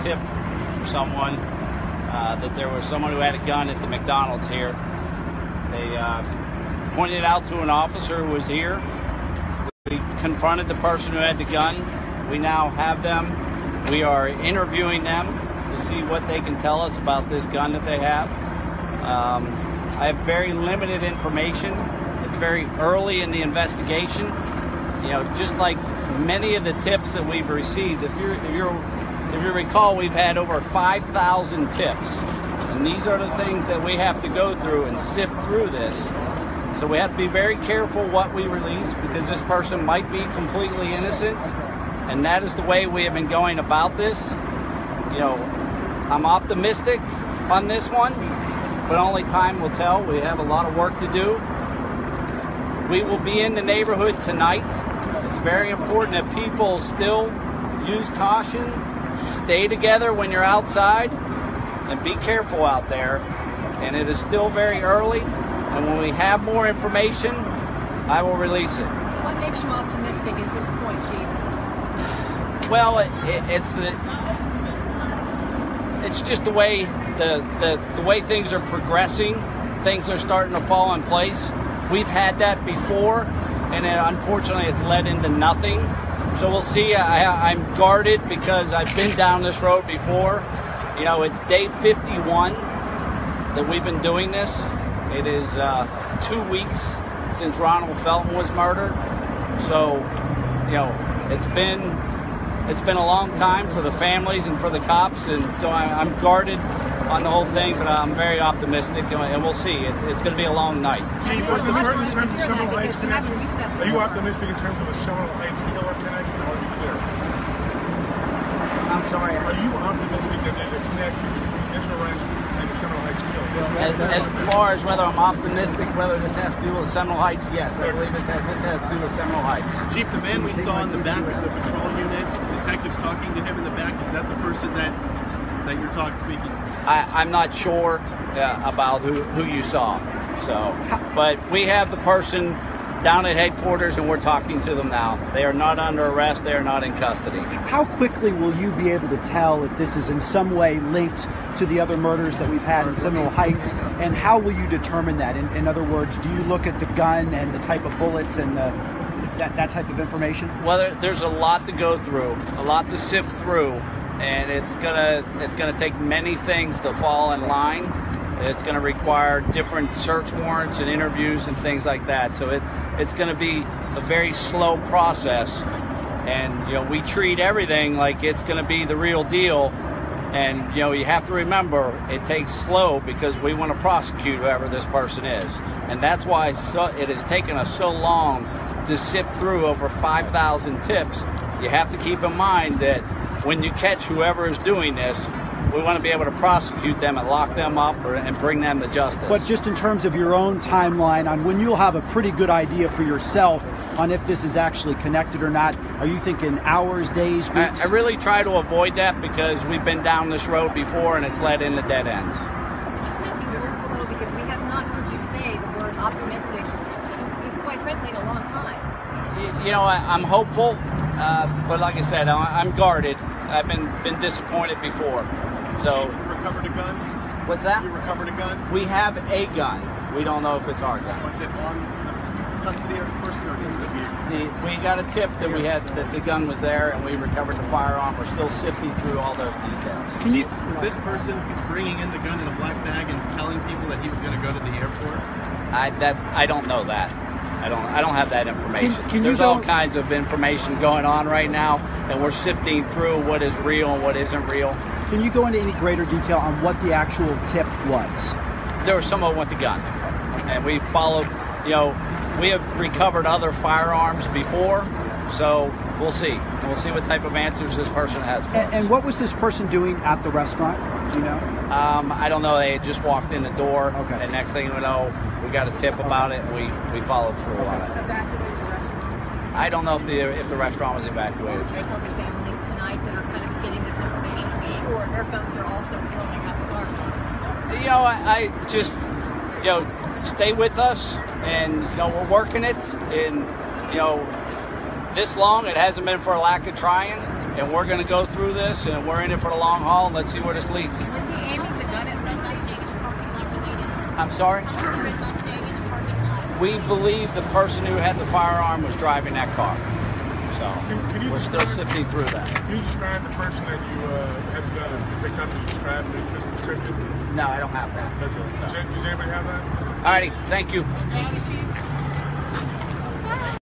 tip from someone that there was someone who had a gun at the McDonald's here. They pointed it out to an officer who was here. We confronted the person who had the gun. We now have them. We are interviewing them to see what they can tell us about this gun that they have. I have very limited information. It's very early in the investigation. You know, just like many of the tips that we've received, if you recall, we've had over 5,000 tips, and these are the things that we have to go through and sift through this. So we have to be very careful what we release, because this person might be completely innocent, and that is the way we have been going about this. You know, I'm optimistic on this one, but only time will tell. We have a lot of work to do. We will be in the neighborhood tonight. It's very important that people still use caution, stay together when you're outside, and be careful out there. And it is still very early, and when we have more information, I will release it. What makes you optimistic at this point, Chief? Well, it's just the way the way things are progressing. Things are starting to fall in place. We've had that before, and unfortunately it's led into nothing. So we'll see. I'm guarded because I've been down this road before. You know, it's day 51 that we've been doing this. It is 2 weeks since Ronald Felton was murdered. So, you know, it's been a long time for the families and for the cops, and so I'm guarded on the whole thing, but I'm very optimistic, and we'll see. It's going to be a long night. Chief, what's the person in terms of Seminole Heights connection? Are you optimistic in terms of a Seminole Heights killer connection, or are you clear? I'm sorry. Are you optimistic that there's a connection between this arrest and the Seminole Heights killer? As far as whether I'm optimistic, whether this has to do with Seminole Heights, yes, I believe this has to do with Seminole Heights. Chief, the man we saw in the back of the patrol unit, the detectives talking to him in the back, is that the person that you're speaking? I'm not sure about who you saw. So, but we have the person down at headquarters, and we're talking to them now. They are not under arrest. They are not in custody. How quickly will you be able to tell if this is in some way linked to the other murders that we've had in Seminole Heights, and how will you determine that? In other words, do you look at the gun and the type of bullets and that type of information? Well, there's a lot to go through, a lot to sift through, and it's gonna take many things to fall in line. It's going to require different search warrants and interviews and things like that. So it's going to be a very slow process, and you know, we treat everything like it's going to be the real deal. And you know, you have to remember, it takes slow because we want to prosecute whoever this person is, and that's why it has taken us so long to sift through over 5,000 tips. You have to keep in mind that when you catch whoever is doing this, we want to be able to prosecute them and lock them up and bring them to justice. But just in terms of your own timeline on when you'll have a pretty good idea for yourself on if this is actually connected or not, are you thinking hours, days, weeks? I really try to avoid that because we've been down this road before and it's led into dead ends. Does this make you hopeful, though, because we have not heard you say the word optimistic, quite frankly, in a long time? You know, I'm hopeful, but like I said, I'm guarded. I've been disappointed before. So, you recovered a gun? What's that? You recovered a gun? We have a gun. We don't know if it's our gun. Was it on custody of the person or in the vehicle? We got a tip that that the gun was there, and we recovered the firearm. We're still sifting through all those details. Was this person bringing in the gun in a black bag and telling people that he was going to go to the airport? I don't know that. I don't have that information. There's all kinds of information going on right now, and we're sifting through what is real and what isn't real. Can you go into any greater detail on what the actual tip was? There was someone with a gun, and we followed. You know, we have recovered other firearms before, so we'll see. We'll see what type of answers this person has for us. And what was this person doing at the restaurant? Do you know? I don't know. They had just walked in the door, okay. And next thing you know, we got a tip about it, and we followed through on it. I don't know if the restaurant was evacuated. There's other families tonight that are kind of getting this information. I'm sure their phones are also blowing up as ours are. You know, I just, you know, stay with us, and you know, we're working it, and you know, this long it hasn't been for a lack of trying, and we're going to go through this, and we're in it for the long haul. Let's see where this leads. Was he aiming the gun at somebody? I'm sorry? We believe the person who had the firearm was driving that car. So we're still sifting through that. Can you describe the person that you had the gun and picked up and describe the description? No, I don't have that. Okay. Does anybody have that? All righty. Thank you. Thank you, Chief.